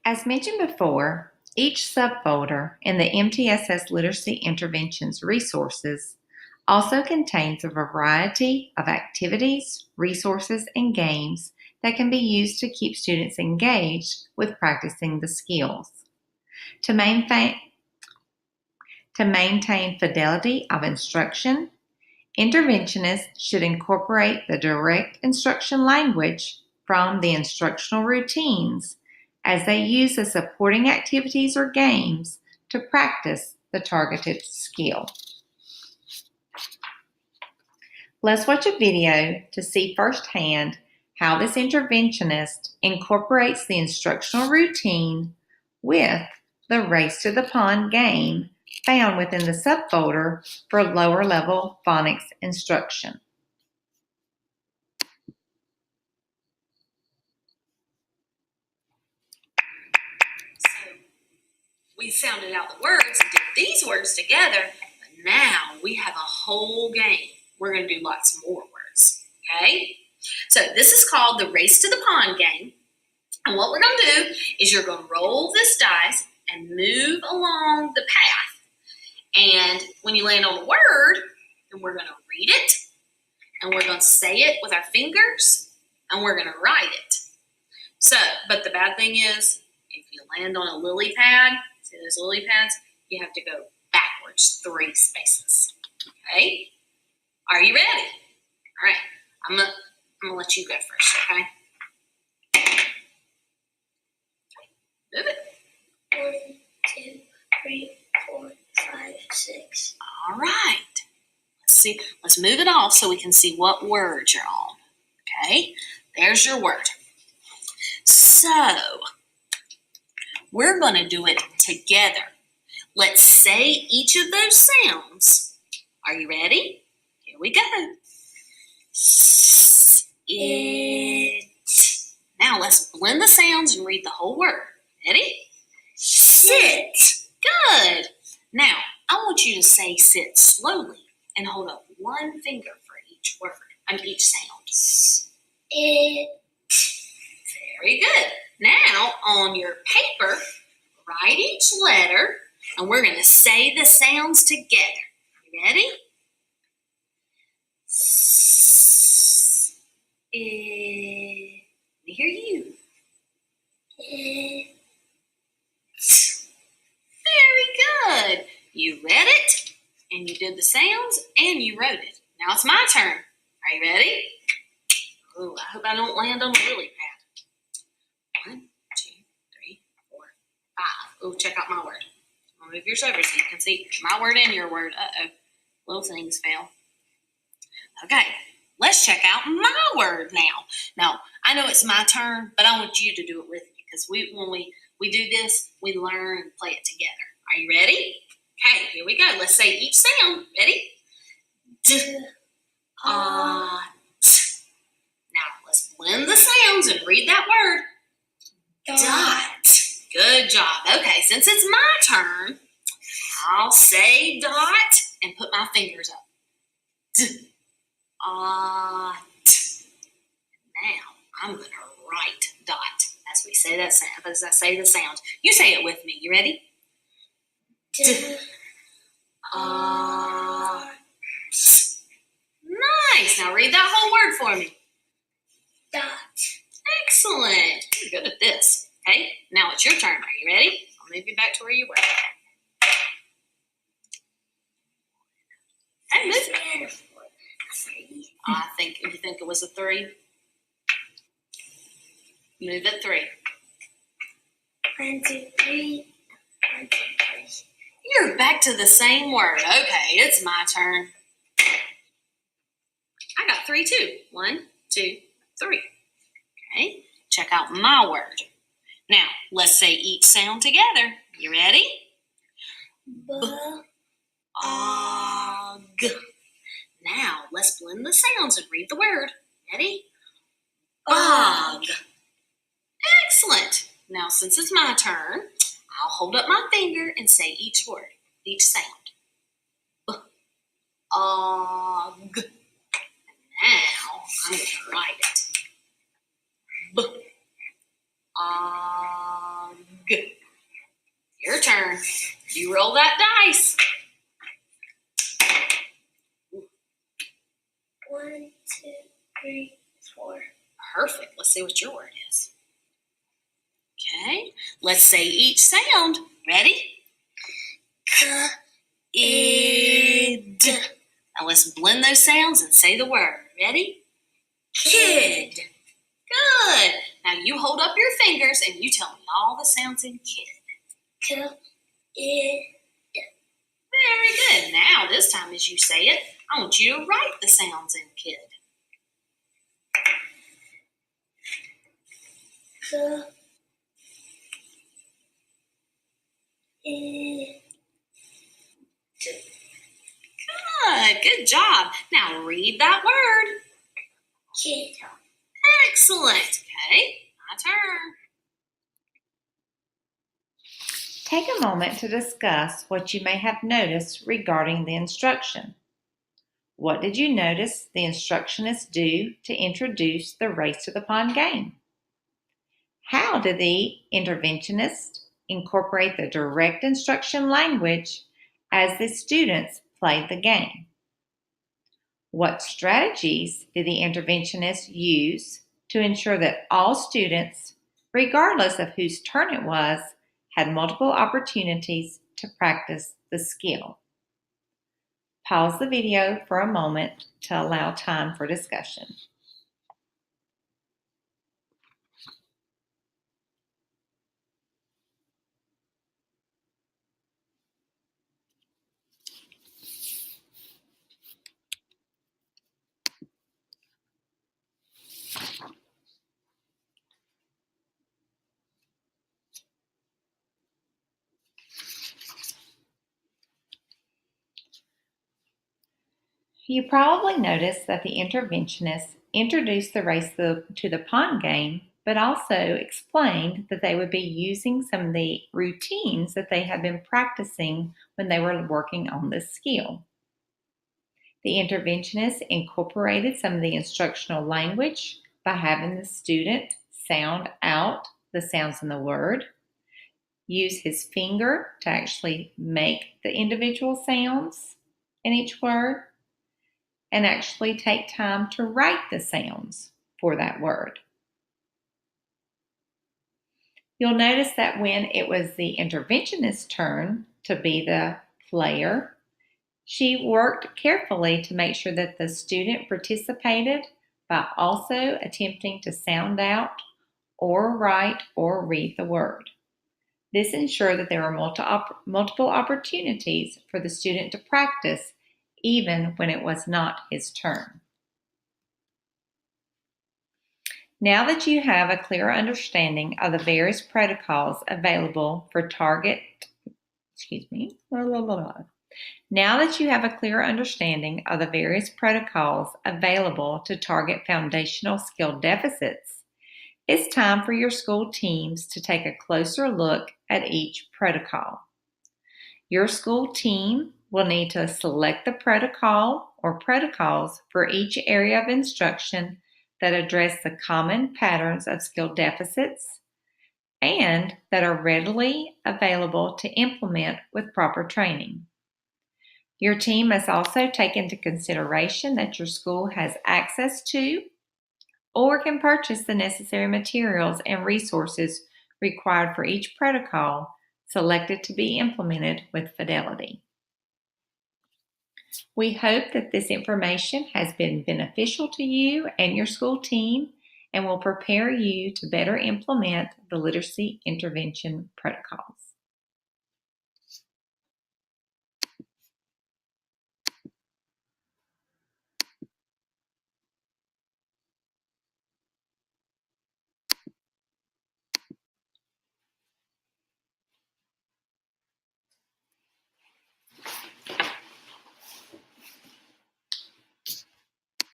As mentioned before, each subfolder in the MTSS Literacy Interventions resources also contains a variety of activities, resources, and games that can be used to keep students engaged with practicing the skills. To maintain fidelity of instruction, interventionists should incorporate the direct instruction language from the instructional routines as they use the supporting activities or games to practice the targeted skill. Let's watch a video to see firsthand how this interventionist incorporates the instructional routine with the Race to the Pond game found within the subfolder for lower level phonics instruction. So we sounded out the words and did these words together, but now we have a whole game. We're going to do lots more words, okay? So this is called the Race to the Pond game. And what we're going to do is you're going to roll this dice and move along the path. And when you land on a word, then we're going to read it, and we're going to say it with our fingers, and we're going to write it. So, but the bad thing is, if you land on a lily pad, see those lily pads, you have to go backwards 3 spaces. Okay? Are you ready? All right. I'm gonna let you go first, okay? Move it. 1, 2, 3, 4, 5, 6. All right. Let's see. Let's move it off so we can see what word you're on. Okay. There's your word. So we're going to do it together. Let's say each of those sounds. Are you ready? Here we go. It. Now let's blend the sounds and read the whole word. Ready? Sit. Good. Now, I want you to say sit slowly and hold up one finger for each word and each sound. It. Very good. Now, on your paper, write each letter, and we're going to say the sounds together. You ready? Let me hear you. It. Very good. You read it, and you did the sounds, and you wrote it. Now it's my turn. Are you ready? Oh, I hope I don't land on the lily pad. 1, 2, 3, 4, 5. Oh, check out my word. I'll move yours over so you can see my word and your word. Uh-oh. Little things fail. Okay, let's check out my word now. Now, I know it's my turn, but I want you to do it with me because when we do this, we learn and play it together. Are you ready? Okay, here we go. Let's say each sound. Ready? D, t. Now, let's blend the sounds and read that word. Dot. Good job. Okay, since it's my turn, I'll say dot and put my fingers up. D, t. Now, I'm going to write dot as we say that sound, as I say the sound. You say it with me. You ready? D, t. Nice. Now read that whole word for me. Dot. Excellent. You're good at this. Okay, now it's your turn. Are you ready? I'll move you back to where you were. Hey, move. I think you think it was a 3. Move it 3. 1, 2, 3. 1, 2, 3. You're back to the same word. Okay, it's my turn. I got 3 too. 1, 2, 3. Okay, check out my word. Now, let's say each sound together. You ready? B. Og. Now, let's blend the sounds and read the word. Ready? Bog. Excellent. Now, since it's my turn, I'll hold up my finger and say each word, each sound. Og. Now, I'm going to write it. Og. Good. Your turn. You roll that dice. 1, 2, 3, 4. Perfect. Let's see what your word is. Okay. Let's say each sound. Ready? Id. Now let's blend those sounds and say the word. Ready? Kid. Good. Now you hold up your fingers and you tell me all the sounds in kid. Id. Very good. Now this time as you say it, I want you to write the sounds in kid. Id. Good job. Now read that word. Kid. Excellent. Okay, my turn. Take a moment to discuss what you may have noticed regarding the instruction. What did you notice the instructionists do to introduce the Race to the Pond game? How did the interventionist incorporate the direct instruction language as the students played the game? What strategies did the interventionist use to ensure that all students, regardless of whose turn it was, had multiple opportunities to practice the skill? Pause the video for a moment to allow time for discussion. You probably noticed that the interventionists introduced the Race to the Pond game, but also explained that they would be using some of the routines that they had been practicing when they were working on this skill. The interventionists incorporated some of the instructional language by having the student sound out the sounds in the word, use his finger to actually make the individual sounds in each word, and actually take time to write the sounds for that word. You'll notice that when it was the interventionist's turn to be the player, she worked carefully to make sure that the student participated by also attempting to sound out or write or read the word. This ensured that there were multiple opportunities for the student to practice even when it was not his turn. Now that you have a clear understanding of the various protocols available for Now that you have a clear understanding of the various protocols available to target foundational skill deficits, it's time for your school teams to take a closer look at each protocol. Your school team will need to select the protocol or protocols for each area of instruction that address the common patterns of skill deficits and that are readily available to implement with proper training. Your team must also take into consideration that your school has access to or can purchase the necessary materials and resources required for each protocol selected to be implemented with fidelity. We hope that this information has been beneficial to you and your school team and will prepare you to better implement the literacy intervention protocols.